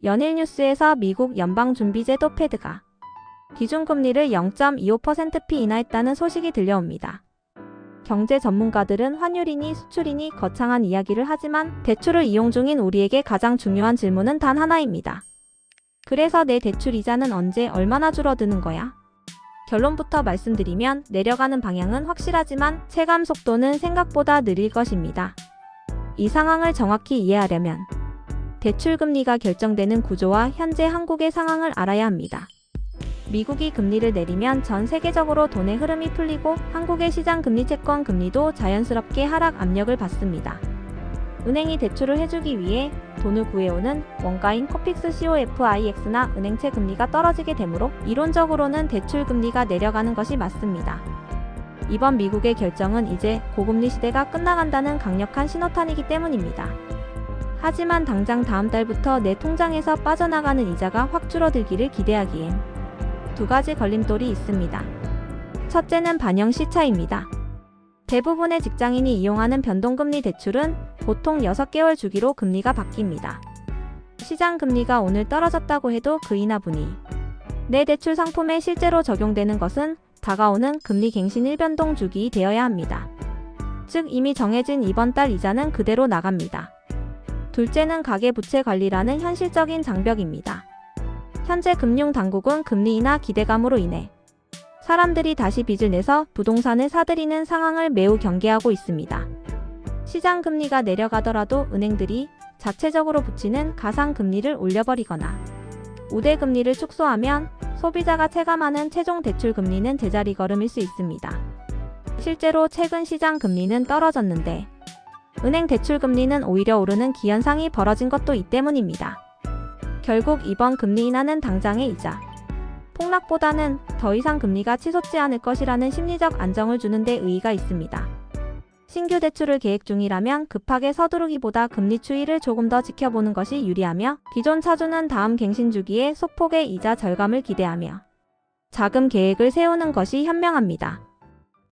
연일뉴스에서 미국 연방준비제도 페드가 기준금리를 0.25%p 인하했다는 소식이 들려옵니다. 경제 전문가들은 환율이니 수출이니 거창한 이야기를 하지만 대출을 이용 중인 우리에게 가장 중요한 질문은 단 하나입니다. 그래서 내 대출 이자는 언제 얼마나 줄어드는 거야? 결론부터 말씀드리면 내려가는 방향은 확실하지만 체감 속도는 생각보다 느릴 것입니다. 이 상황을 정확히 이해하려면 대출금리가 결정되는 구조와 현재 한국의 상황을 알아야 합니다. 미국이 금리를 내리면 전 세계적으로 돈의 흐름이 풀리고 한국의 시장 금리 채권 금리도 자연스럽게 하락 압력을 받습니다. 은행이 대출을 해주기 위해 돈을 구해오는 원가인 코픽스 COFIX나 은행채 금리가 떨어지게 되므로 이론적으로는 대출 금리가 내려가는 것이 맞습니다. 이번 미국의 결정은 이제 고금리 시대가 끝나간다는 강력한 신호탄이기 때문입니다. 하지만 당장 다음 달부터 내 통장에서 빠져나가는 이자가 확 줄어들기를 기대하기엔 두 가지 걸림돌이 있습니다. 첫째는 반영 시차입니다. 대부분의 직장인이 이용하는 변동금리 대출은 보통 6개월 주기로 금리가 바뀝니다. 시장 금리가 오늘 떨어졌다고 해도 그 인하분이 내 대출 상품에 실제로 적용되는 것은 다가오는 금리 갱신 1변동 주기 되어야 합니다. 즉 이미 정해진 이번 달 이자는 그대로 나갑니다. 둘째는 가계부채 관리라는 현실적인 장벽입니다. 현재 금융당국은 금리 인하 기대감으로 인해 사람들이 다시 빚을 내서 부동산을 사들이는 상황을 매우 경계하고 있습니다. 시장 금리가 내려가더라도 은행들이 자체적으로 붙이는 가상금리를 올려버리거나 우대금리를 축소하면 소비자가 체감하는 최종 대출 금리는 제자리 걸음일 수 있습니다. 실제로 최근 시장 금리는 떨어졌는데 은행 대출 금리는 오히려 오르는 기현상이 벌어진 것도 이 때문입니다. 결국 이번 금리 인하는 당장의 이자 폭락보다는 더 이상 금리가 치솟지 않을 것이라는 심리적 안정을 주는 데 의의가 있습니다. 신규 대출을 계획 중이라면 급하게 서두르기보다 금리 추이를 조금 더 지켜보는 것이 유리하며 기존 차주는 다음 갱신 주기에 소폭의 이자 절감을 기대하며 자금 계획을 세우는 것이 현명합니다.